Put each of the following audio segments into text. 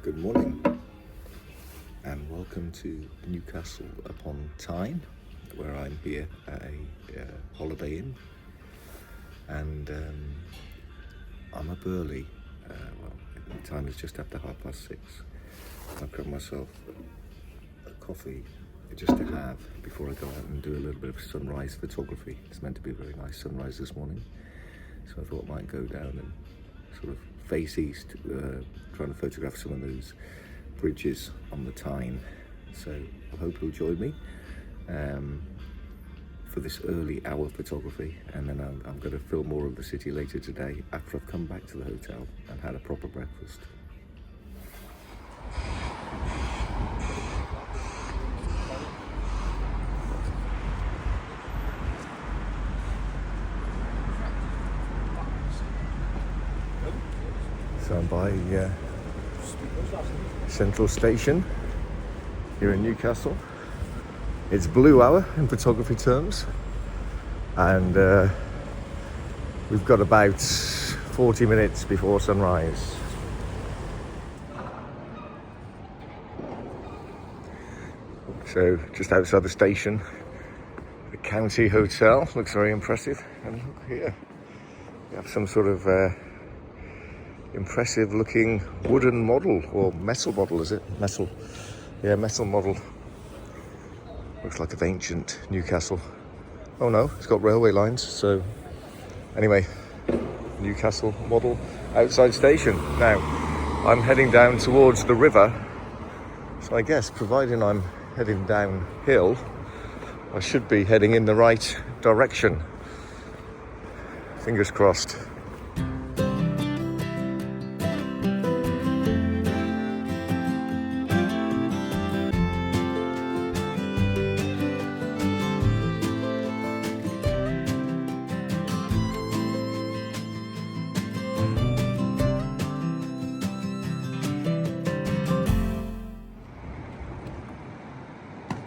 Good morning and welcome to Newcastle upon Tyne, where I'm here at a holiday inn, and I'm up early. The time is just after 6:30. I've got myself a coffee just to have before I go out and do a little bit of sunrise photography. It's meant to be a very nice sunrise this morning, so I thought I might go down and sort of face east, trying to photograph some of those bridges on the Tyne. So I hope you'll join me for this early hour photography, and then I'm going to film more of the city later today after I've come back to the hotel and had a proper breakfast. So I'm by Central Station here in Newcastle. It's blue hour in photography terms, and we've got about 40 minutes before sunrise. So just outside the station, the County Hotel looks very impressive, and look here, we have some sort of impressive looking wooden model, or metal model, is it? Metal. Yeah, metal model. Looks like an ancient Newcastle. Oh no, it's got railway lines. So anyway, Newcastle model outside station. Now, I'm heading down towards the river. So I guess, providing I'm heading downhill, I should be heading in the right direction. Fingers crossed.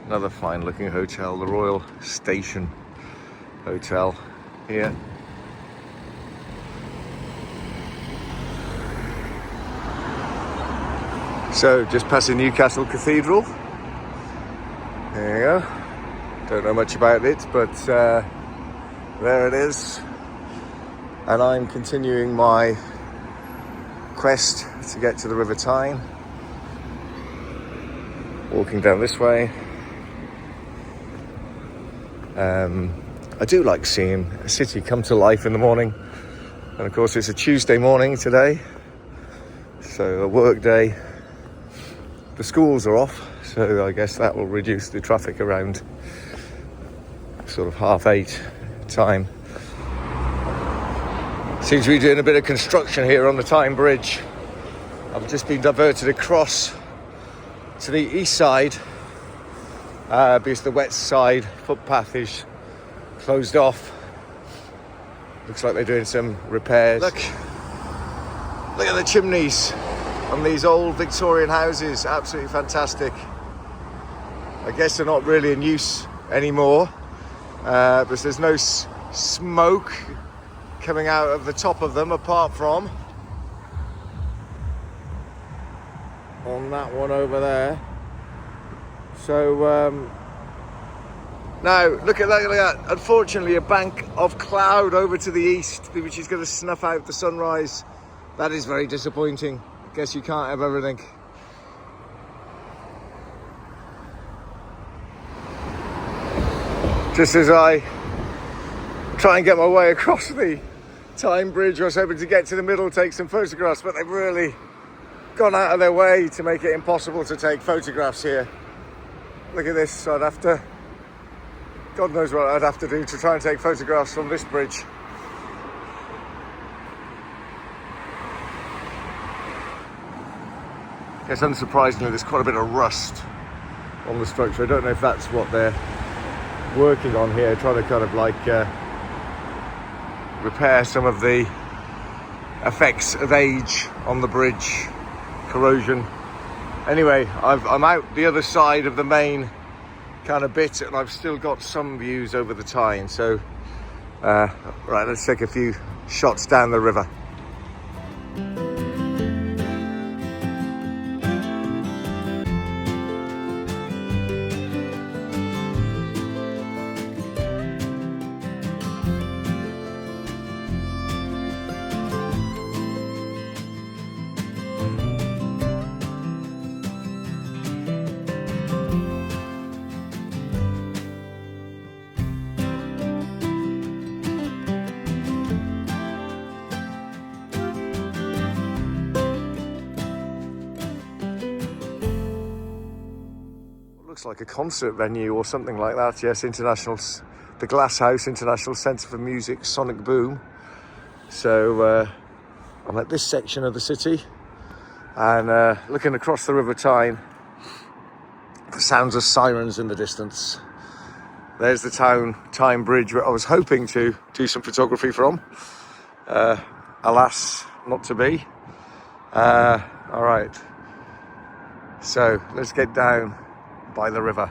Another fine looking hotel, the Royal Station Hotel here. So just passing Newcastle Cathedral. There you go. Don't know much about it, but there it is. And I'm continuing my quest to get to the River Tyne. Walking down this way. I do like seeing a city come to life in the morning, and of course it's a Tuesday morning today, so a work day. The schools are off, so I guess that will reduce the traffic around sort of 8:30 time. Seems to be doing a bit of construction here on the Tyne Bridge. I've just been diverted across to the east side because the west side footpath is closed off. Looks like they're doing some repairs. Look at the chimneys on these old Victorian houses. Absolutely fantastic. I guess they're not really in use anymore, but there's no smoke coming out of the top of them, apart from on that one over there. So now look at that. Unfortunately, a bank of cloud over to the east, which is going to snuff out the sunrise. That is very disappointing. Guess you can't have everything. Just as I try and get my way across the Tyne Bridge, I was hoping to get to the middle, take some photographs, but they've really gone out of their way to make it impossible to take photographs here. Look at this. I'd have to, God knows what I'd have to do to try and take photographs from this bridge. Yes, unsurprisingly, there's quite a bit of rust on the structure. I don't know if that's what they're working on here, trying to kind of like repair some of the effects of age on the bridge, corrosion. Anyway, I'm out the other side of the main kind of bit, and I've still got some views over the Tyne. So, right, let's take a few shots down the river. looks like a concert venue or something like that. Yes, the Glass House, International Centre for Music, Sonic Boom. So I'm at this section of the city and looking across the River Tyne. The sounds of sirens in the distance. There's the Tyne Bridge, where I was hoping to do some photography from. Alas, not to be. All right. So let's get down by the river.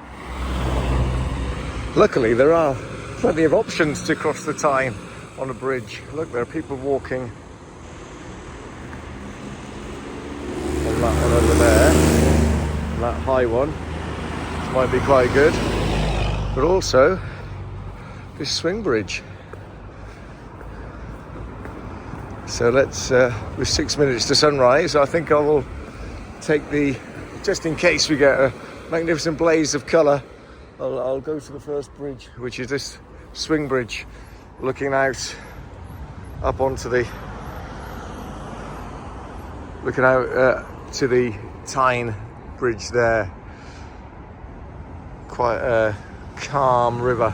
Luckily, there are plenty of options to cross the Tyne on a bridge. Look, there are people walking on that one over there, and that high one, which might be quite good. But also this swing bridge. So let's, with 6 minutes to sunrise, I think I will take just in case we get a magnificent blaze of colour, I'll go to the first bridge, which is this swing bridge, looking out up onto to the Tyne Bridge there. Quite a calm river.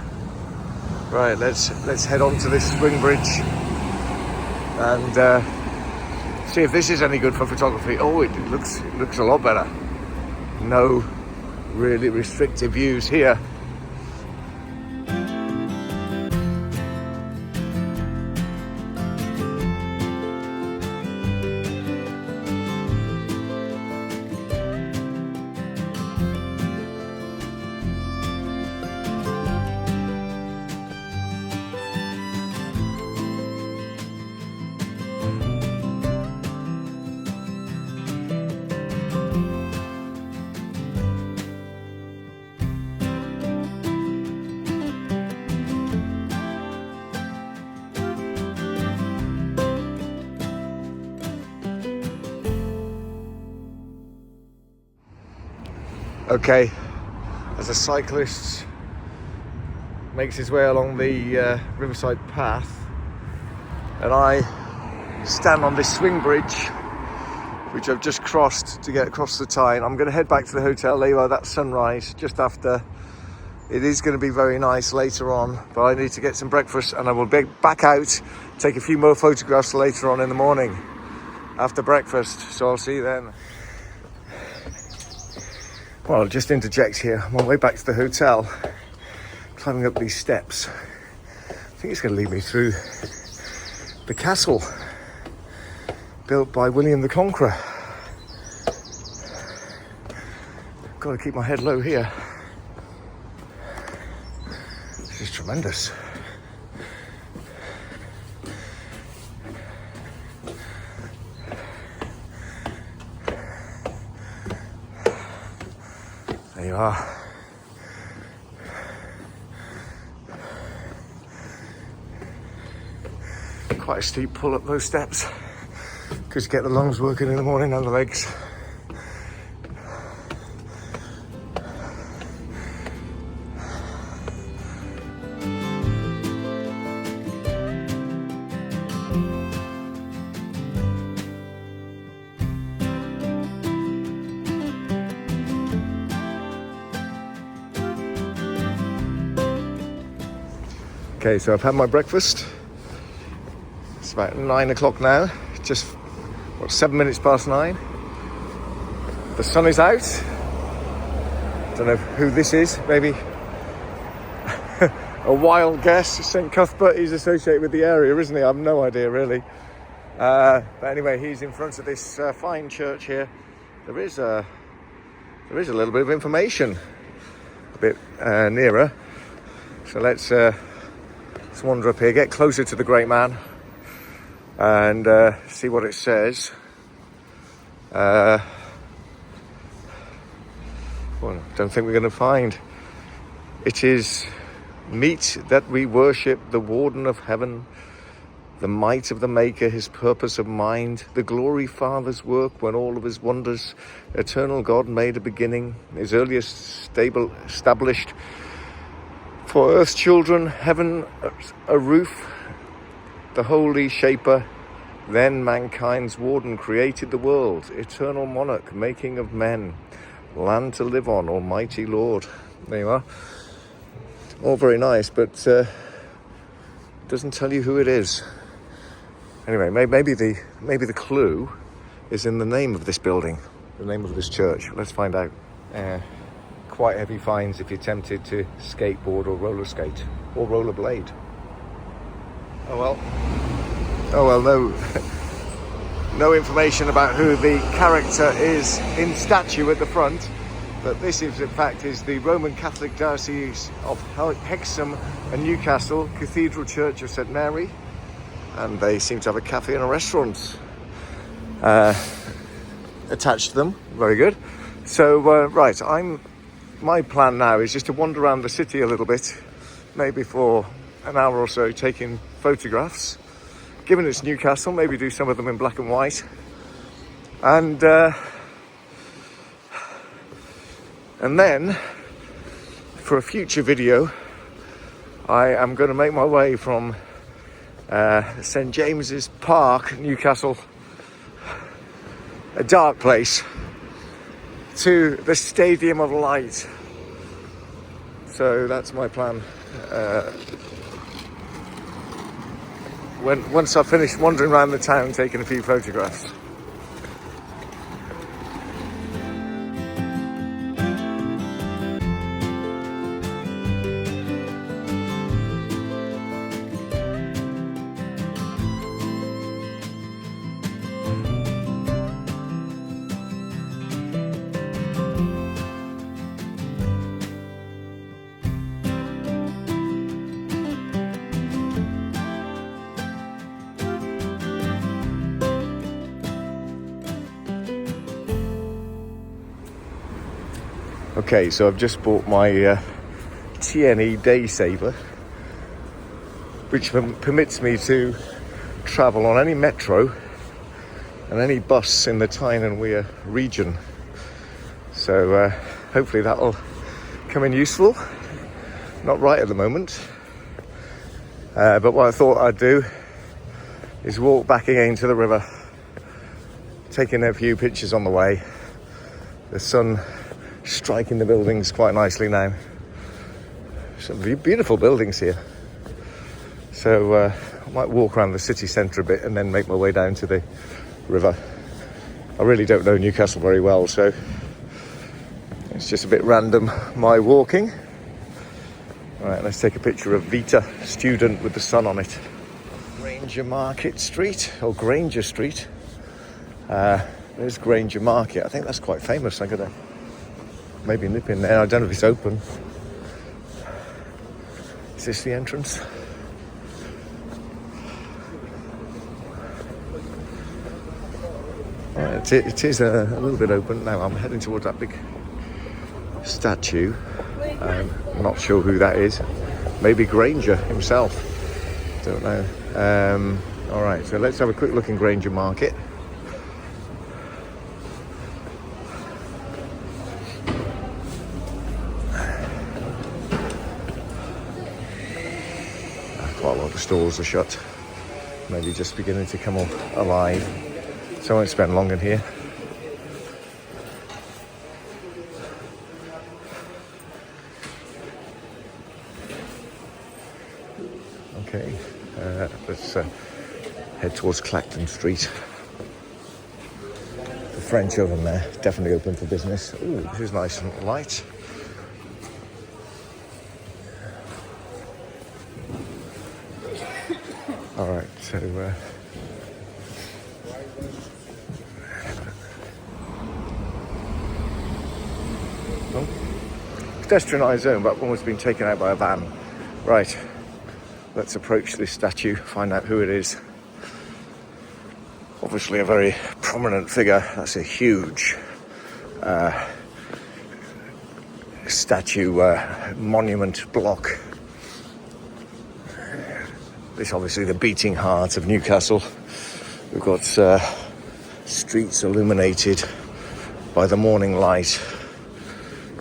Right, let's head on to this swing bridge and see if this is any good for photography. Oh, it looks a lot better. No really restrictive views here. Okay, as a cyclist makes his way along the riverside path, and I stand on this swing bridge, which I've just crossed to get across the Tyne. I'm going to head back to the hotel later. That's sunrise just after. It is going to be very nice later on, but I need to get some breakfast, and I will be back out, take a few more photographs later on in the morning after breakfast. So I'll see you then. Well, I'll just interject here. I'm on my way back to the hotel, climbing up these steps. I think it's going to lead me through the castle built by William the Conqueror. Got to keep my head low here. This is tremendous. There you are. Quite a steep pull up those steps, because you get the lungs working in the morning and the legs. Okay, so I've had my breakfast. It's about 9 o'clock now, just 7 minutes past 9. The sun is out. Don't know who this is, maybe a wild guess. St Cuthbert, he's associated with the area, isn't he? I have no idea really. But anyway, he's in front of this fine church here. There is a little bit of information a bit nearer. So let's wander up here, get closer to the great man, and see what it says. Well, don't think we're going to find. It is meet that we worship the warden of heaven, the might of the maker, his purpose of mind, the glory Father's work when all of his wonders, eternal God made a beginning, his earliest established for earth's children, heaven a roof, the holy shaper, then mankind's warden created the world, eternal monarch, making of men, Land to live on, almighty Lord. There you are. All very nice, but doesn't tell you who it is. Anyway, maybe the clue is in the name of this building, the name of this church. Let's find out. Quite heavy fines if you're tempted to skateboard or roller skate or rollerblade. Oh well, no information about who the character is in statue at the front, but this is in fact is the Roman Catholic Diocese of Hexham and Newcastle Cathedral Church of St Mary, and they seem to have a cafe and a restaurant attached to them. Very good. So right, my plan now is just to wander around the city a little bit, maybe for an hour or so, taking photographs. Given it's Newcastle, maybe do some of them in black and white. And then, for a future video, I am going to make my way from St James's Park, Newcastle, a dark place, to the Stadium of Light. So that's my plan. Once I've finished wandering around the town taking a few photographs. Okay, so I've just bought my TNE Day Saver, which permits me to travel on any metro and any bus in the Tyne and Wear region. So hopefully that'll come in useful. Not right at the moment, but what I thought I'd do is walk back again to the river, taking a few pictures on the way. The sun striking the buildings quite nicely now. Some beautiful buildings here. So I might walk around the city centre a bit and then make my way down to the river. I really don't know Newcastle very well, so it's just a bit random, my walking. Alright, let's take a picture of Vita, student with the sun on it. Granger Market Street, or Granger Street. There's Granger Market. I think that's quite famous. I'm gonna maybe nip in there. I don't know if it's open. Is this the entrance? Right, it is a little bit open. Now I'm heading towards that big statue. I'm not sure who that is. Maybe Granger himself. Don't know. Alright, so let's have a quick look in Granger Market. Quite a lot of stores are shut. Maybe just beginning to come alive. So I won't spend long in here. Okay, let's head towards Clacton Street. The French oven there, definitely open for business. Ooh, this is nice and light. All right, so pedestrianised zone, but one was being taken out by a van. Right, let's approach this statue, find out who it is. Obviously a very prominent figure. That's a huge statue, monument block. This obviously the beating heart of Newcastle. We've got streets illuminated by the morning light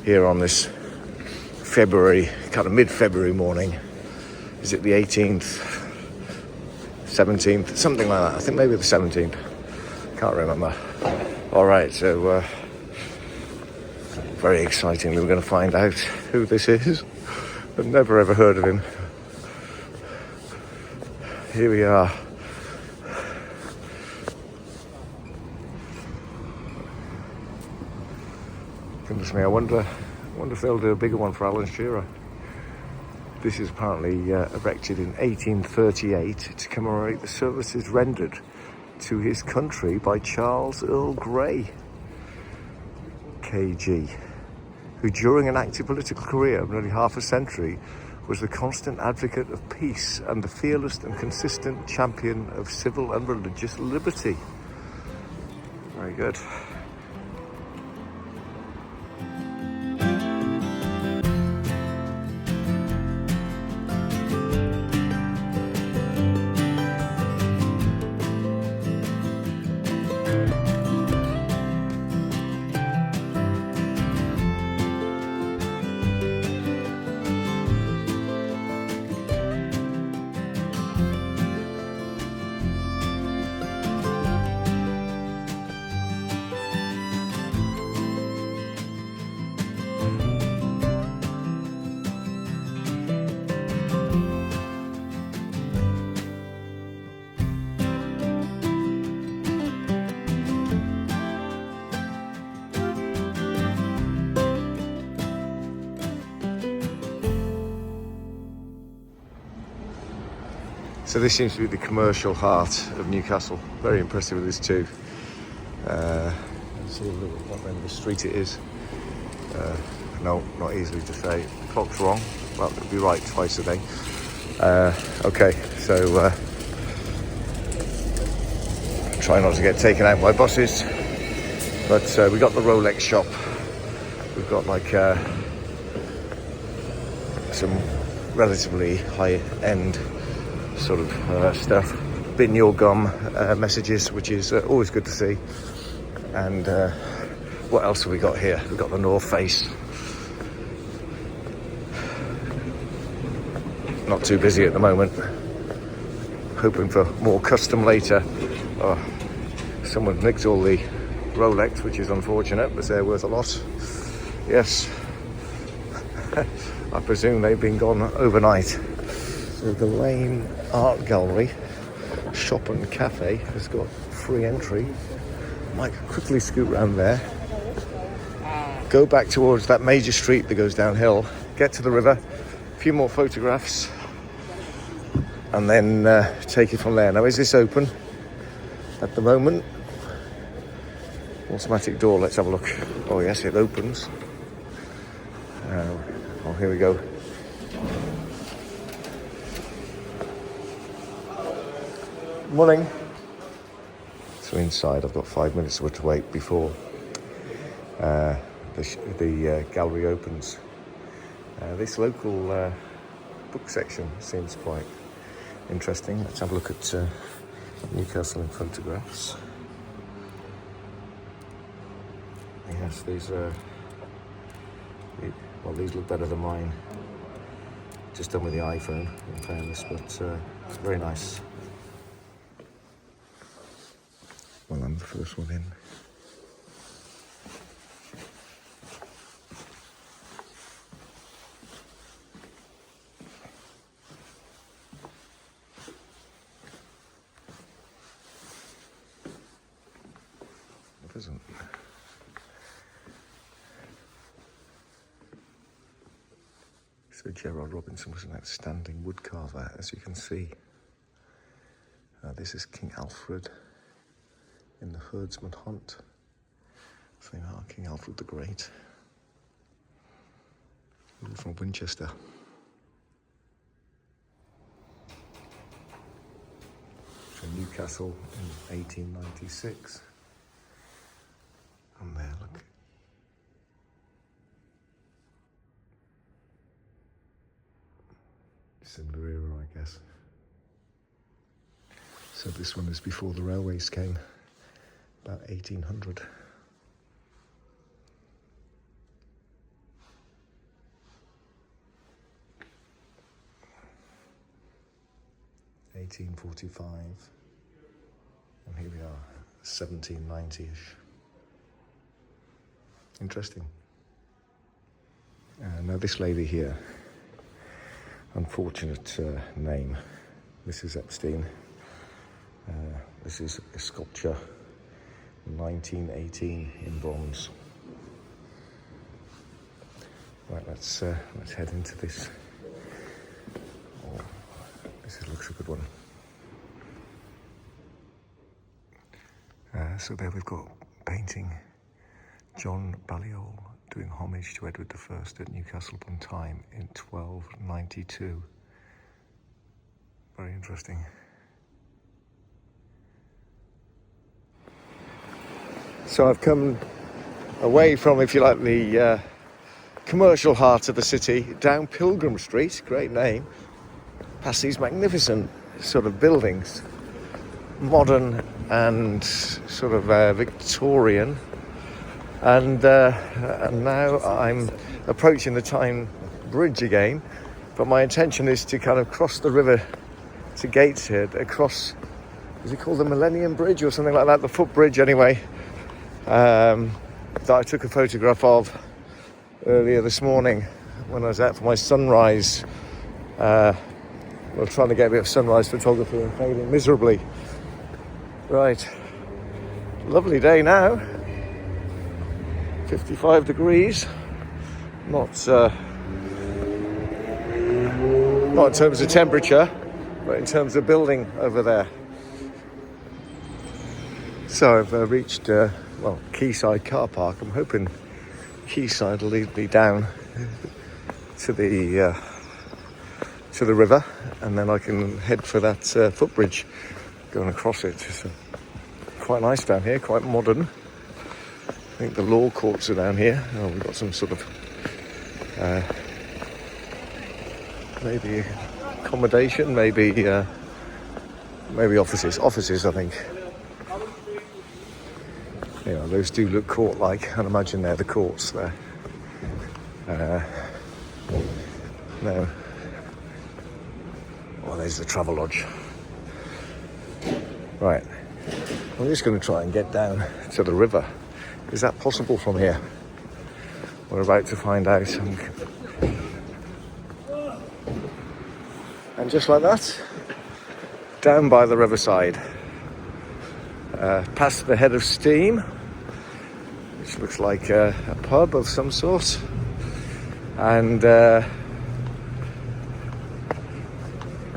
here on this February, kind of mid-February morning. Is it the 18th, 17th, something like that? I think maybe the 17th. Can't remember. All right, so Very excitingly, we're going to find out who this is. I've never ever heard of him. Here we are. Goodness me, I wonder if they'll do a bigger one for Alan Shearer. This is apparently erected in 1838 to commemorate the services rendered to his country by Charles Earl Grey, KG, who during an active political career of nearly half a century was the constant advocate of peace and the fearless and consistent champion of civil and religious liberty. Very good. So this seems to be the commercial heart of Newcastle. Very impressive with this too. See what end of the street it is. No, not easily to say. The clock's wrong. Well, it'll be right twice a day. Okay, so try not to get taken out by buses. But we got the Rolex shop. We've got like some relatively high-end sort of stuff. Bin your gum messages, which is always good to see. And what else have we got here? We've got the North Face. Not too busy at the moment. Hoping for more custom later. Oh, someone nicked all the Rolex, which is unfortunate, but they're worth a lot. Yes. I presume they've been gone overnight. So the Lane Art Gallery, shop and cafe has got free entry. Might quickly scoot round there. Go back towards that major street that goes downhill. Get to the river, a few more photographs, and then take it from there. Now, is this open at the moment? Automatic door, let's have a look. Oh yes, it opens. Oh, here we go. Morning. So inside, I've got 5 minutes to wait before the gallery opens. This local book section seems quite interesting. Let's have a look at Newcastle in photographs. Yes, these are, well, these look better than mine. Just done with the iPhone, in fairness, but very nice. Well, I'm the first one in. It isn't. So Gerard Robinson was an outstanding woodcarver, as you can see. This is King Alfred in the herdsman hunt. So King Alfred the Great. From Winchester. From Newcastle in 1896. And there, look. Similar era, I guess. So this one is before the railways came, about 1800. (1845), and here we are, 1790-ish. Interesting. Now this lady here, unfortunate name, Mrs. Epstein. This is a sculpture, 1918 in bronze. Right, let's head into this. Oh, looks a good one. So there we've got painting John Balliol doing homage to Edward I at Newcastle upon Tyne in 1292. Very interesting. So I've come away from, if you like, the commercial heart of the city, down Pilgrim Street, great name, past these magnificent sort of buildings, modern and sort of Victorian, and now I'm approaching the Tyne Bridge again, but my intention is to kind of cross the river to Gateshead, across, is it called the Millennium Bridge or something like that, the footbridge anyway, that I took a photograph of earlier this morning when I was out for my sunrise. Trying to get a bit of sunrise photography and failing miserably. Right, lovely day now, 55 degrees, not in terms of temperature, but in terms of building over there. So I've reached, Quayside car park. I'm hoping Quayside will lead me down to the river, and then I can head for that footbridge going across it. So quite nice down here, quite modern. I think the law courts are down here. Oh, we've got some sort of maybe accommodation, maybe offices. Offices, I think. Yeah, those do look court-like. I'd imagine they're the courts there. No. Well, there's the Travelodge. Right. I'm just going to try and get down to the river. Is that possible from here? We're about to find out. And just like that, down by the riverside, past the Head of Steam, which looks like a pub of some sort, and there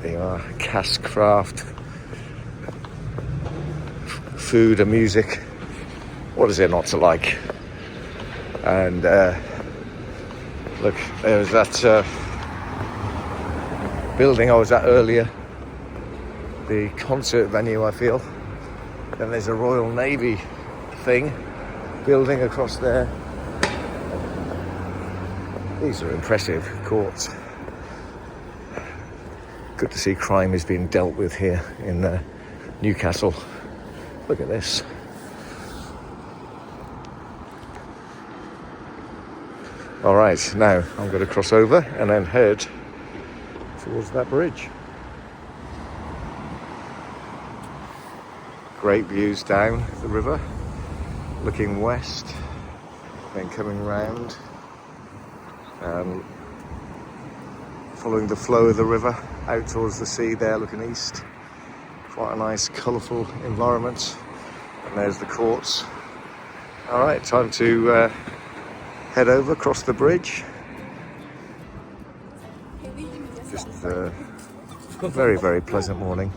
you are, Cask Craft, food and music. What is there not to like? And look, there's that building I was at earlier, the concert venue, I feel. Then there's a Royal Navy thing building across there. These are impressive courts. Good to see crime is being dealt with here in Newcastle. Look at this. All right, now I'm going to cross over and then head towards that bridge. Great views down the river, looking west, then coming round and following the flow of the river out towards the sea there, looking east. Quite a nice, colourful environment. And there's the courts. All right, time to head over, cross the bridge. Just a very, very pleasant morning.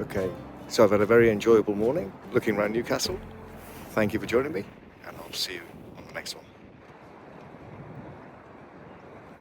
Okay, so I've had a very enjoyable morning looking around Newcastle. Thank you for joining me, and I'll see you on the next one.